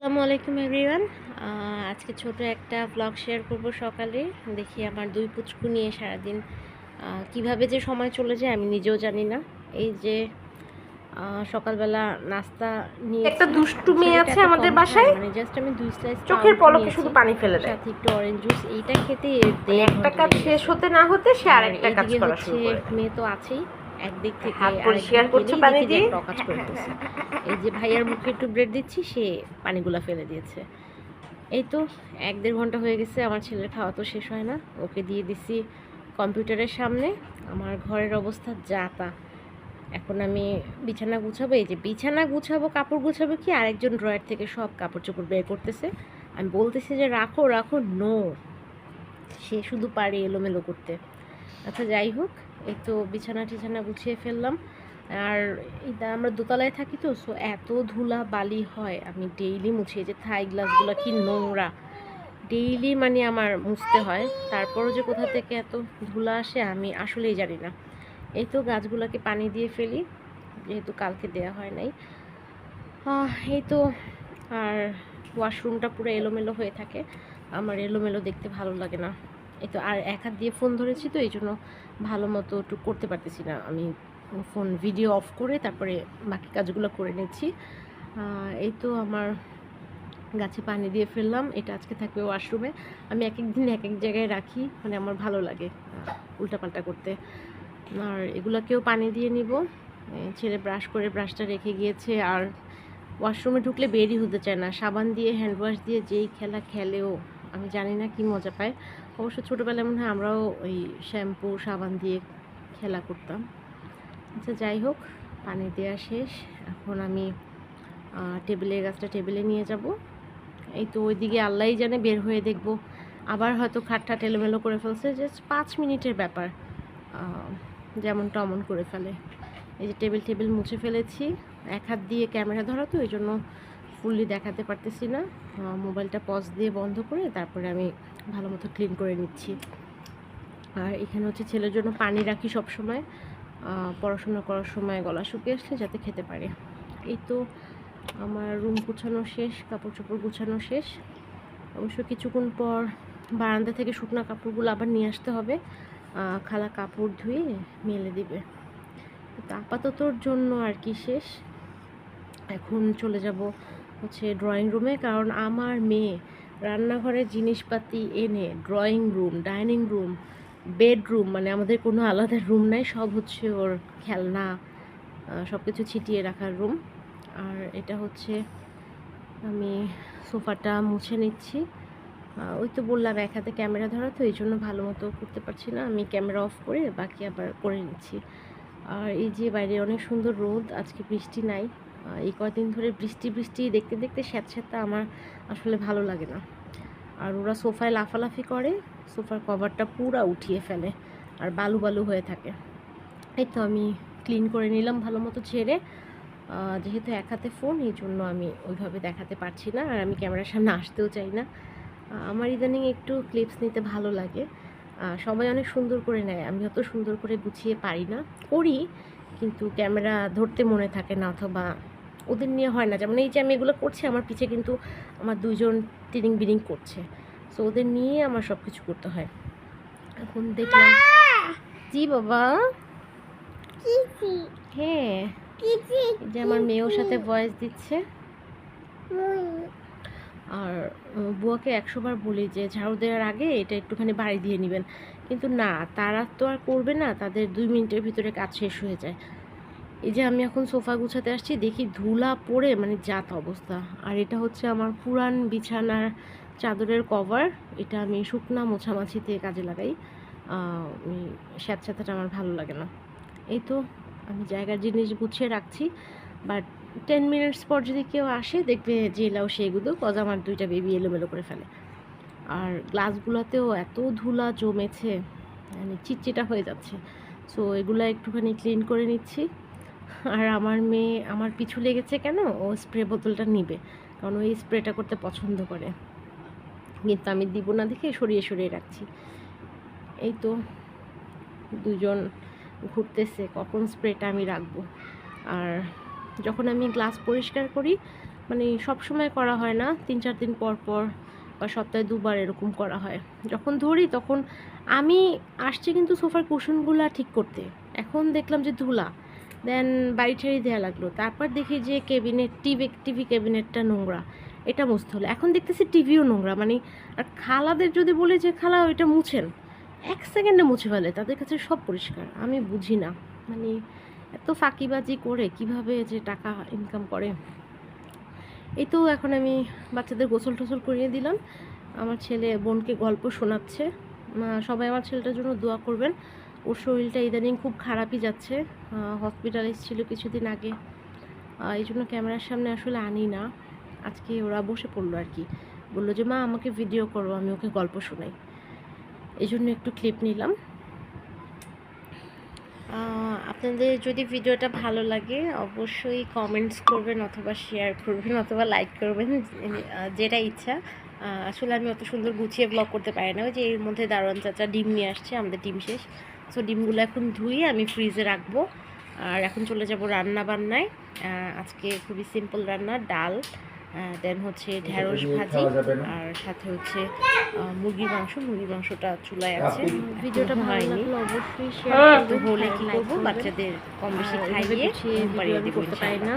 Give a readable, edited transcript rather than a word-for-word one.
আসসালামু আলাইকুম এভরিওয়ান। আজকে ছোট একটা ব্লগ শেয়ার করব সকালে। দেখি আমার ২ পুচকু নিয়ে সারাদিন কিভাবে যে সময় চলে যায় আমি নিজেও জানি না। এই যে সকালবেলা নাস্তা একটা নিয়েছি। দুষ্টু মেয়ে ছেলেটা আছে এত আমাদের কম খায়, বাসায়, মানে জাস্ট আমি ২ স্লাইস চোখের পাউরুটি পলকে নিয়েছি, শুধু পানি ফেলে দেয়। সাথে একটু অরেঞ্জ জুস। এইটা খেতে এর মানে ১.৫ একটা ঘন্টা কাজ লেগে শেষ গেছে। হতে না হতে সে আর আরেকটা কাজ এইদিকে করা হচ্ছে শুরু করে। মেয়ে তো আছেই, একদিক থেকে হাত আরেক পরিষ্কার দিক করছে গেলেই পানি দেখি যে দিয়ে। একটা অকাজ করতেছে। এই যে ভাইয়ার মুখে একটু ব্রেড দিচ্ছি, সে পানিগুলা ফেলে দিয়েছে। এই তো ১-১.৫ ঘন্টা হয়ে গেছে, আমার ছেলের খাওয়া তো শেষ হয় না। ওকে দিয়ে দিছি কম্পিউটারের সামনে। আমার ঘরের অবস্থা যা তা। এখন আমি বিছানা গুছাবো। এই যে বিছানা গুছাবো, কাপড় গুছাবো কি, আরেকজন ড্রয়ার থেকে সব কাপড় চোপড় বের করতেছে। আমি বলতেছি যে রাখো রাখো, নো, সে শুধু পারে এলোমেলো করতে। আচ্ছা যাই হোক, এই তো বিছানা টিছানা গুছিয়ে ফেললাম। আর এটা আমরা দোতলায় থাকি তো, সো এত ধুলা বালি হয়, আমি ডেইলি মুছি। এই যে থাই গ্লাসগুলো কি নোংরা, ডেইলি মানে আমার মুছতে হয়। তারপরও যে কোথা থেকে এত ধুলা আসে আমি আসলেই জানি না। এই তো গাছগুলোকে পানি দিয়ে ফেলি, যেহেতু কালকে দেয়া হয় নাই। এই তো। আর ওয়াশরুমটা পুরো এলোমেলো হয়ে থাকে, আমার এলোমেলো দেখতে ভালো লাগে না। এই তো, আর এক হাত দিয়ে ফোন ধরেছি তো এই জন্য ভালো মতো একটু করতে পারতেছি না। আমি ফোন ভিডিও অফ করে তারপরে বাকি কাজগুলো করে নিচ্ছি। এই তো আমার গাছে পানি দিয়ে ফেললাম। এটা আজকে থাকবে ওয়াশরুমে। আমি এক এক দিন এক এক জায়গায় রাখি, মানে আমার ভালো লাগে উল্টাপাল্টা করতে। আর এগুলাকেও পানি দিয়ে নিব। ছেলে ব্রাশ করে ব্রাশটা রেখে গিয়েছে। আর ওয়াশরুমে ঢুকলে বেরই হতে চায় না, সাবান দিয়ে হ্যান্ড ওয়াশ দিয়ে যেই খেলা খেলেও আমি জানি না কি মজা পায়। অবশ্য ছোটোবেলায় মনে হয় আমরাও ওই শ্যাম্পু সাবান দিয়ে খেলা করতাম। আচ্ছা যাই হোক, পানি দেওয়া শেষ। এখন আমি টেবিলের গাছটা টেবিলে নিয়ে যাব। এই তো ওইদিকে আল্লাহই জানে, বের হয়ে দেখব আবার হয়তো খাটটা এলোমেলো করে ফেলছে। জাস্ট ৫ মিনিটের ব্যাপার, যেমন টমন করে ফেলে। এই যে টেবিল মুছে ফেলেছি। এক হাত দিয়ে ক্যামেরা ধরা তো এই জন্য ফুললি দেখাতে পারতেছি না। মোবাইলটা পজ দিয়ে বন্ধ করে তারপরে আমি ভালো মতো ক্লিন করে নিচ্ছি। আর এখানে হচ্ছে ছেলের জন্য পানি রাখি সব সময়, পড়াশোনা করার সময় গলা শুকিয়ে আসলে যাতে খেতে পারে। এই তো আমার রুম গুছানো শেষ, কাপড় চোপড় গুছানো শেষ। অবশ্য কিছুক্ষণ পর বারান্দা থেকে শুকনো কাপড়গুলো আবার নিয়ে আসতে হবে, খালা কাপড় ধুয়ে মেলে দিবে। তো আপাততর জন্য আর কি শেষ। এখন চলে যাব হচ্ছে ড্রয়িং রুমে, কারণ আমার মেয়ে রান্নাঘরের জিনিসপাতি এনে drawing room, dining room, bedroom, মানে আমাদের কোনো আলাদা রুম নাই, সব হচ্ছে ওর খেলনা, সব কিছু ছিটিয়ে রাখার রুম। আর এটা হচ্ছে আমি সোফাটা মুছে নিচ্ছি। ওই তো বললাম এক হাতে ক্যামেরা ধরা তো এই জন্য ভালো মতো করতে পারছি না, আমি ক্যামেরা অফ করে বাকি আবার করে নিচ্ছি। আর এই যে বাইরে অনেক সুন্দর রোদ, আজকে বৃষ্টি নাই। এই কয়দিন ধরে বৃষ্টি বৃষ্টি দেখতে দেখতে স্যাঁতস্যাঁতে আমার আসলে ভালো লাগে না। আর ওরা সোফায় লাফালাফি করে, সোফার কভারটা পুরা উঠিয়ে ফেলে আর বালু বালু হয়ে থাকে। এই তো আমি ক্লিন করে নিলাম ভালো মতো ঝেড়ে। যেহেতু এক হাতে ফোন এই জন্য আমি ওইভাবে দেখাতে পারছি না, আর আমি ক্যামেরার সামনে আসতেও চাই না। আমার ইদানিং একটু ক্লিপস নিতে ভালো লাগে। সবাই অনেক সুন্দর করে নেয়, আমি অত সুন্দর করে গুছিয়ে পারি না, করি কিন্তু ক্যামেরা ধরতে মনে থাকে না, অথবা ওদের নিয়ে হয় না। যেমন এই যে আমি এগুলো করছি, আমার পিছে কিন্তু আমার ২ জন তিরিং বিরিং করছে, সো ওদের নিয়ে আমার সব কিছু করতে হয়। এখন দেখলাম, জি বাবা, হ্যাঁ, যে আমার মেয়ের সাথে ভয়েস দিচ্ছে। আর বুয়াকে ১০০ বার বলি যে ঝাড়ু দেওয়ার আগে এটা একটুখানি বাড়ি দিয়ে নেবেন, কিন্তু না, তারা তো আর করবে না, তাদের ২ মিনিটের ভিতরে কাজ শেষ হয়ে যায়। এই যে আমি এখন সোফা গুছাতে আসছি, দেখি ধুলা পড়ে মানে জাত অবস্থা। আর এটা হচ্ছে আমার পুরান বিছানার চাদরের কভার, এটা আমি শুকনা মোছামাছিতে কাজে লাগাই। স্যাঁতস্যাঁতেটা আমার ভালো লাগে না। এই তো আমি জায়গার জিনিস গুছিয়ে রাখছি, বাট 10 মিনিটস পর যদি কেউ আসে দেখবে যে এলাও সেগুলো, কজ আমার 2টা বেবি এলোমেলো করে ফেলে। আর গ্লাসগুলোতেও এত ধুলা জমেছে, মানে চিটচিটা হয়ে যাচ্ছে। সো এগুলো একটুখানি ক্লিন করে নিচ্ছি। আর আমার মেয়ে আমার পিছু লেগেছে কেন, ও স্প্রে বোতলটা নিবে, কারণ ওই স্প্রেটা করতে পছন্দ করে, কিন্তু আমি দিব না দেখে সরিয়ে সরিয়ে রাখছি। এই তো দুজন ঘুরতেছে কখন স্প্রেটা আমি রাখবো। আর যখন আমি গ্লাস পরিষ্কার করি মানে সবসময় করা হয় না, 3-4 দিন পর পর বা সপ্তাহে 2 বার এরকম করা হয়। যখন ধরি তখন আমি আসছি কিন্তু সোফার কুশনগুলা ঠিক করতে। এখন দেখলাম যে ধুলা। দেন বাড়ি ঠাড়ি দেয়া লাগলো। তারপর দেখি যে টিভি ক্যাবিনেটটা নোংরা। এটা মুছতে হলো। এখন দেখতেছি টিভিও নোংরা। মানে আর খালাদের যদি বলি যে খালা ওইটা মুছেন, 1 সেকেন্ডে মুছে ফেলে। তাদের কাছে সব পরিষ্কার। আমি বুঝি না। মানে এত ফাঁকিবাজি করে কিভাবে যে টাকা ইনকাম করে। এই তো এখন আমি বাচ্চাদের গোসল-টোসল করিয়ে দিলাম। আমার ছেলে বোনকে গল্প শোনাচ্ছে। সবাই আমার ছেলেটার জন্য দোয়া করবেন। ওর শরীরটা ইদানিং খুব খারাপই যাচ্ছে। হসপিটালাইজ ছিল কিছুদিন আগে। এইজন্য ক্যামেরার সামনে আসলে আনি না। আজকে ওরা বসে পড়লো আরকি। বলল যে, "মা আমাকে ভিডিও করো, আমি ওকে গল্প শোনাই।" এজন্য একটু ক্লিপ নিলাম। আপনাদের যদি ভিডিওটা ভালো লাগে অবশ্যই কমেন্টস করবেন অথবা শেয়ার করবেন অথবা লাইক করবেন, যেটা ইচ্ছা। আসলে আমি অত সুন্দর গুছিয়ে ব্লগ করতে পারি না। ওই যে এর মধ্যে দারোয়ান চাচা ডিম নিয়ে আসছে, আমাদের ডিম শেষ। সো ডিমগুলো এখন ধুয়ে আমি ফ্রিজে রাখবো। আর এখন চলে যাব রান্না বান্নায়। আজকে খুবই সিম্পল রান্না, ডাল, দেন হচ্ছে ঢেঁড়স ভাজি, আর সাথে হচ্ছে মুরগির মাংসটা চুলায় আছে। ভিডিওটা ভালো লাগলে অবশ্যই শেয়ার করবেন। হলে কি করবো, বাচ্চাদের কম বেশি খাইয়ে ঘুম পাড়িয়ে দেবো, করতে পারি না।